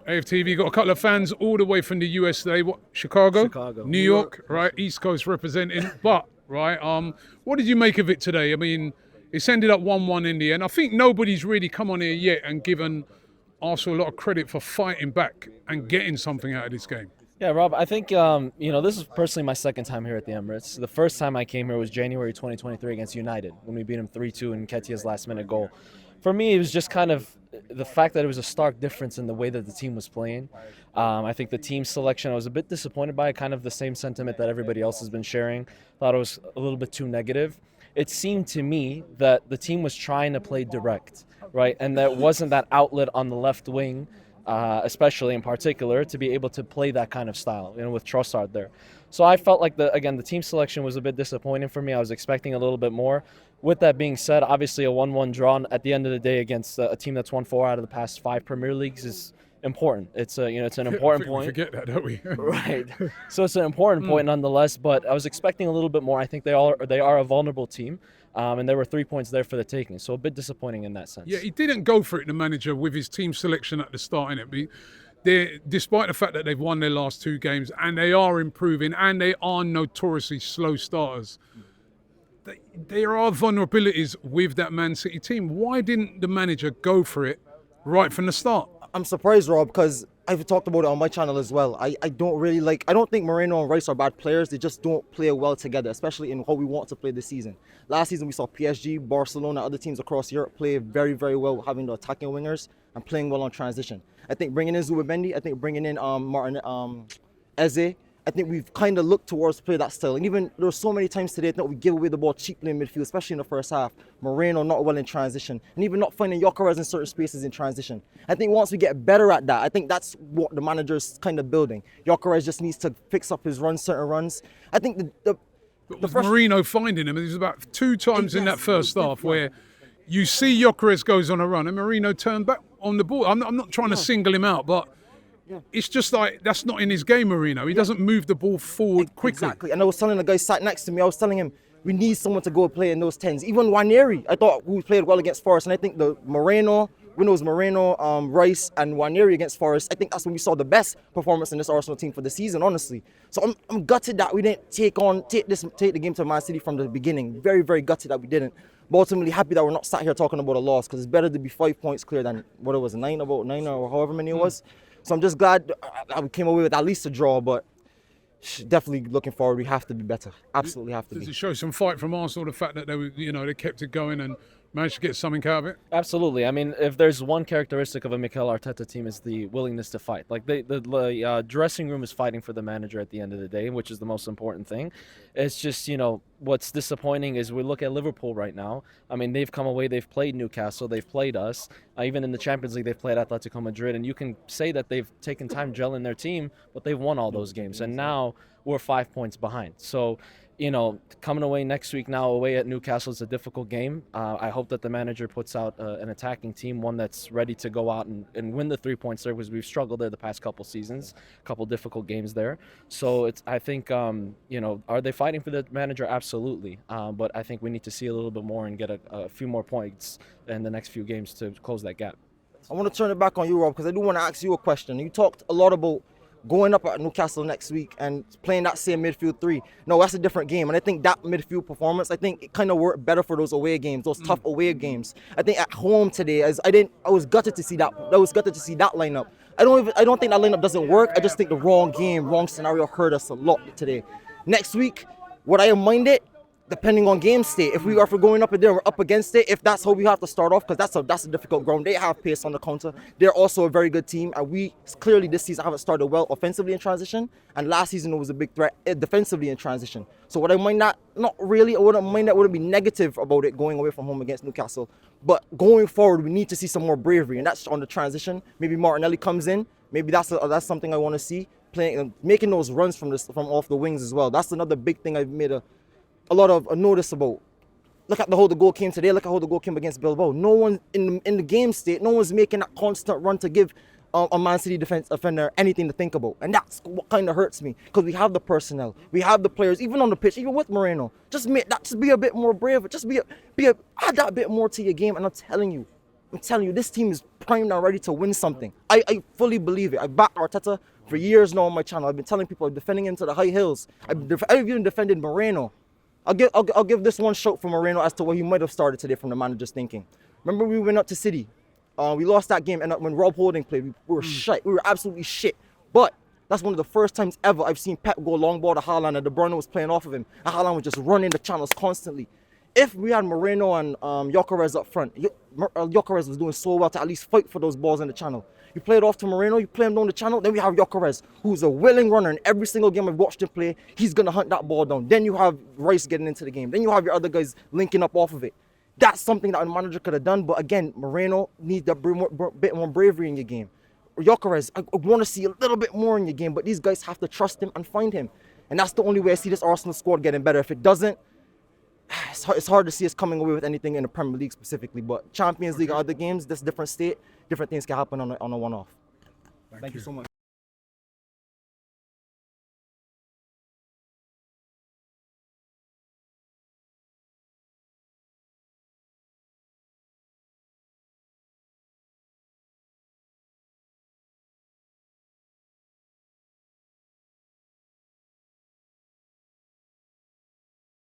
AFTV got a couple of fans all the way from the USA. What? Chicago, New York, right? East Coast representing. But right, what did you make of it today? I mean, it's ended up 1-1 in the end. I think nobody's really come on here yet and given Arsenal a lot of credit for fighting back and getting something out of this game. Yeah, Rob, I think, this is personally my second time here at the Emirates. The first time I came here was January 2023 against United when we beat them 3-2 in Nketiah's last-minute goal. For me, it was just kind of the fact that it was a stark difference in the way that the team was playing. I think the team selection, I was a bit disappointed by, kind of the same sentiment that everybody else has been sharing. Thought it was a little bit too negative. It seemed to me that the team was trying to play direct, right? And that wasn't that outlet on the left wing, especially in particular, to be able to play that kind of style, with Trossard there. So I felt like, the team selection was a bit disappointing for me. I was expecting a little bit more. With that being said, obviously a 1-1 draw at the end of the day against a team that's won 4 out of the past 5 Premier Leagues is important. It's it's an important point. We forget that, don't we? Right. So it's an important point nonetheless, but I was expecting a little bit more. I think they are a vulnerable team. And there were 3 points there for the taking. So a bit disappointing in that sense. Yeah, he didn't go for it, the manager, with his team selection at the start, innit? Despite the fact that they've won their last 2 games and they are improving and they are notoriously slow starters, there are vulnerabilities with that Man City team. Why didn't the manager go for it right from the start? I'm surprised, Rob, because I've talked about it on my channel as well. I don't think Moreno and Rice are bad players. They just don't play well together, especially in how we want to play this season. Last season, we saw PSG, Barcelona, other teams across Europe play very, very well, having the attacking wingers and playing well on transition. I think bringing in Zubimendi, I think bringing in Eze, I think we've kind of looked towards play that style. And even there were so many times today that we give away the ball cheaply in midfield, especially in the first half. Moreno not well in transition, and even not finding Gyökeres in certain spaces in transition. I think once we get better at that, I think that's what the manager's kind of building. Gyökeres just needs to fix up his runs, certain runs. I think the first Moreno finding him, there's about 2 times in that first half where you see Gyökeres goes on a run and Moreno turned back on the ball. I'm not trying to single him out, but it's just like that's not in his game, Moreno. He doesn't move the ball forward quickly. Exactly. And I was telling the guy sat next to me, I was telling him, we need someone to go play in those 10s. Even Nwaneri, I thought we played well against Forest. And I think when it was Moreno, Rice, and Nwaneri against Forest, I think that's when we saw the best performance in this Arsenal team for the season, honestly. So I'm gutted that we didn't take the game to Man City from the beginning. Very, very gutted that we didn't. But ultimately happy that we're not sat here talking about a loss, because it's better to be 5 points clear than what it was, 9 or however many it was. So I'm just glad we came away with at least a draw, but definitely looking forward. We have to be better. Absolutely have to be. Does it show some fight from Arsenal, the fact that they kept it going and managed to get something out of it? Absolutely. I mean, if there's one characteristic of a Mikel Arteta team, is the willingness to fight. Like the dressing room is fighting for the manager at the end of the day, which is the most important thing. It's just, what's disappointing is we look at Liverpool right now. I mean, they've come away, they've played Newcastle, they've played us. Even in the Champions League, they've played Atletico Madrid. And you can say that they've taken time gelling their team, but they've won all those games. And now we're 5 points behind. So, coming away next week now away at Newcastle is a difficult game. I hope that the manager puts out an attacking team, one that's ready to go out and win the 3 points there, because we've struggled there the past couple seasons, a couple difficult games there. So I think, are they fighting for the manager? Absolutely. But I think we need to see a little bit more and get a few more points in the next few games to close that gap. I want to turn it back on you, Rob, because I do want to ask you a question. You talked a lot about going up at Newcastle next week and playing that same midfield 3. No, that's a different game. And I think that midfield performance, I think it kind of worked better for those away games, those tough away games. I think at home today, I was gutted to see that. I was gutted to see that lineup. I don't think that lineup doesn't work. I just think the wrong game, wrong scenario hurt us a lot today. Next week, would I have minded? Depending on game state, if we're going up and there, we're up against it. If that's how we have to start off, because that's a difficult ground. They have pace on the counter. They're also a very good team, and we clearly this season haven't started well offensively in transition. And last season it was a big threat defensively in transition. So would I mind that? Not really. I wouldn't mind that. Wouldn't be negative about it going away from home against Newcastle. But going forward, we need to see some more bravery, and that's on the transition. Maybe Martinelli comes in. Maybe that's something I want to see. Making those runs from off the wings as well. That's another big thing I've made a lot of notice about. Look at how the goal came today. Look at how the goal came against Bilbao. No one in the game state, no one's making that constant run to give a Man City defender anything to think about. And that's what kind of hurts me, because we have the personnel, we have the players, even on the pitch, even with Moreno. Just be a bit more brave. Just add that bit more to your game. And I'm telling you, this team is primed and ready to win something. I fully believe it. I back Arteta for years now on my channel. I've been telling people I'm defending him to the high hills. I've even defended Moreno. I'll give this one shout for Moreno as to what he might have started today from the manager's thinking. Remember we went up to City. We lost that game, and when Rob Holding played, we were shit. We were absolutely shit. But that's one of the first times ever I've seen Pep go long ball to Haaland and De Bruyne was playing off of him. And Haaland was just running the channels constantly. If we had Moreno and Gyökeres up front, Gyökeres was doing so well to at least fight for those balls in the channel. You play it off to Moreno, you play him down the channel, then we have Gyökeres, who's a willing runner. In every single game I've watched him play, he's going to hunt that ball down. Then you have Rice getting into the game. Then you have your other guys linking up off of it. That's something that a manager could have done. But again, Moreno needs a bit more bravery in your game. Gyökeres, I want to see a little bit more in your game, but these guys have to trust him and find him. And that's the only way I see this Arsenal squad getting better. If it doesn't, it's hard to see us coming away with anything in the Premier League specifically. But Champions League and other games, this different state, different things can happen on a one-off. Thank you so much.